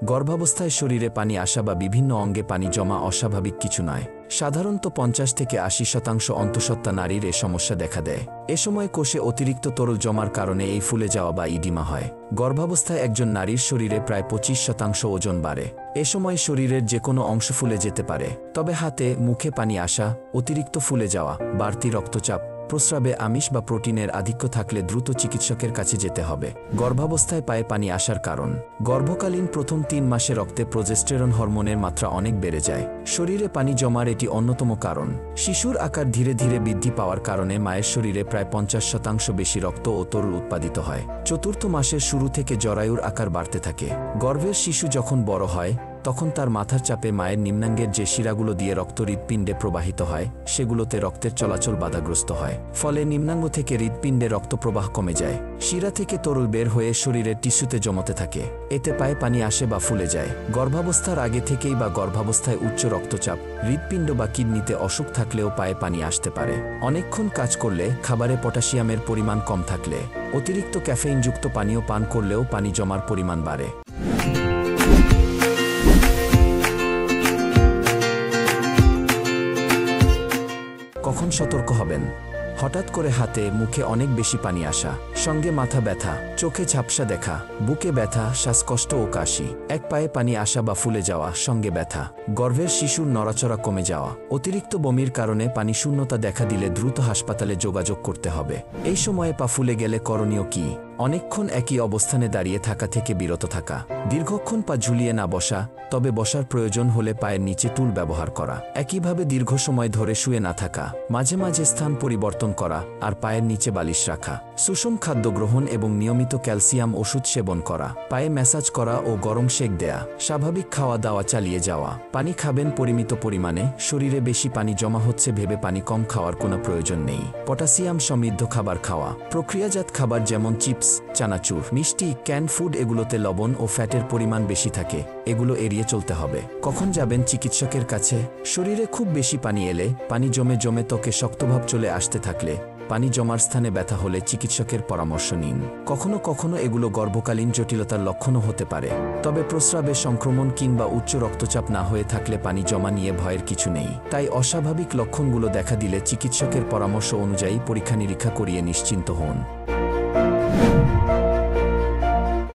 গর্ভাবস্থায় শরীরে পানি আসা বা বিভিন্ন অঙ্গে পানি জমা অস্বাভাবিক কিছু নয়। সাধারণত 50 থেকে 80% অন্তঃসত্ত্বা নারীর এ সমস্যা দেখা দেয়। এ সময় কোষে অতিরিক্ত তরল জমার কারণে এই ফুলে যাওয়া বা ইডিমা হয়। গর্ভাবস্থায় একজন নারীর শরীরে প্রায় 25% ওজন বাড়ে। এ সময় শরীরের যে কোনো অংশ ফুলে যেতে পারে, তবে হাতে, মুখে পানি আসা, অতিরিক্ত ফুলে যাওয়া, বাড়তি রক্তচাপ, প্রস্রাবে আমিষ বা প্রোটিনের আধিক্য থাকলে দ্রুত চিকিৎসকের কাছে যেতে হবে। গর্ভাবস্থায় পায়ে পানি আসার কারণ: গর্ভকালীন প্রথম 3 মাসে রক্তে প্রজেস্টেরন হরমোনের মাত্রা অনেক বেড়ে যায়। শরীরে পানি জমার এটি অন্যতম কারণ। শিশুর আকার ধীরে ধীরে বৃদ্ধি পাওয়ার কারণে মায়ের শরীরে প্রায় 50% বেশি রক্ত ও তরল উৎপাদিত হয়। চতুর্থ মাসের শুরু থেকে জরায়ুর আকার বাড়তে থাকে। গর্ভের শিশু যখন বড় হয় তখন তার মাথার চাপে মায়ের নিম্নাঙ্গের যে শিরাগুলো দিয়ে রক্ত হৃৎপিণ্ডে প্রবাহিত হয় সেগুলোতে রক্তের চলাচল বাধাগ্রস্ত হয়। ফলে নিম্নাঙ্গ থেকে হৃৎপিণ্ডে রক্তপ্রবাহ কমে যায়। শিরা থেকে তরল বের হয়ে শরীরের টিস্যুতে জমতে থাকে। এতে পায়ে পানি আসে বা ফুলে যায়। গর্ভাবস্থার আগে থেকেই বা গর্ভাবস্থায় উচ্চ রক্তচাপ, হৃৎপিণ্ড বা কিডনিতে অসুখ থাকলেও পায়ে পানি আসতে পারে। অনেকক্ষণ কাজ করলে, খাবারে পটাশিয়ামের পরিমাণ কম থাকলে, অতিরিক্ত ক্যাফেইনযুক্ত পানীয় পান করলেও পানি জমার পরিমাণ বাড়ে। কখন সতর্ক হবেন? হঠাৎ করে হাতে, মুখে অনেক বেশি পানি আসা, সঙ্গে মাথা ব্যথা, চোখে ঝাপসা দেখা, বুকে ব্যথা, শ্বাসকষ্ট ও কাশি, এক পায়ে পানি আসা বা ফুলে যাওয়া, সঙ্গে ব্যথা, গর্ভের শিশুর নড়াচড়া কমে যাওয়া, অতিরিক্ত বমির কারণে পানি শূন্যতা দেখা দিলে দ্রুত হাসপাতালে যোগাযোগ করতে হবে। এই সময়ে পা ফুলে গেলে করণীয় কী? অনেকক্ষণ একই অবস্থানে দাঁড়িয়ে থাকা থেকে বিরত থাকা, দীর্ঘক্ষণ পা ঝুলিয়ে না বসা, তবে বসার প্রয়োজন হলে পায়ের নিচে টুল ব্যবহার করা, একইভাবে দীর্ঘ সময় ধরে শুয়ে না থাকা, মাঝে মাঝে স্থান পরিবর্তন করা আর পায়ের নিচে বালিশ রাখা, সুষম খাদ্য গ্রহণ এবং নিয়মিত ক্যালসিয়াম ওষুধ সেবন করা, পায়ে ম্যাসাজ করা ও গরম শেক দেয়া, স্বাভাবিক খাওয়া দাওয়া চালিয়ে যাওয়া। পানি খাবেন পরিমিত পরিমাণে। শরীরে বেশি পানি জমা হচ্ছে ভেবে পানি কম খাওয়ার কোনো প্রয়োজন নেই। পটাশিয়াম সমৃদ্ধ খাবার খাওয়া, প্রক্রিয়াজাত খাবার যেমন চিপস, চানাচুর, মিষ্টি, ক্যান ফুড এগুলোতে লবণ ও ফ্যাটের পরিমাণ বেশি থাকে, এগুলো এড়িয়ে চলতে হবে। কখন যাবেন চিকিৎসকের কাছে? শরীরে খুব বেশি পানি এলে, পানি জমে জমে ত্বকে শক্তভাব চলে আসতে থাকলে, পানি জমার স্থানে ব্যথা হলে চিকিৎসকের পরামর্শ নিন। কখনো কখনো এগুলো গর্ভকালীন জটিলতার লক্ষণও হতে পারে। তবে প্রস্রাবে সংক্রমণ কিংবা উচ্চ রক্তচাপ না হয়ে থাকলে পানি জমা নিয়ে ভয়ের কিছু নেই। তাই অস্বাভাবিক লক্ষণগুলো দেখা দিলে চিকিৎসকের পরামর্শ অনুযায়ী পরীক্ষা নিরীক্ষা করিয়ে নিশ্চিন্ত হন।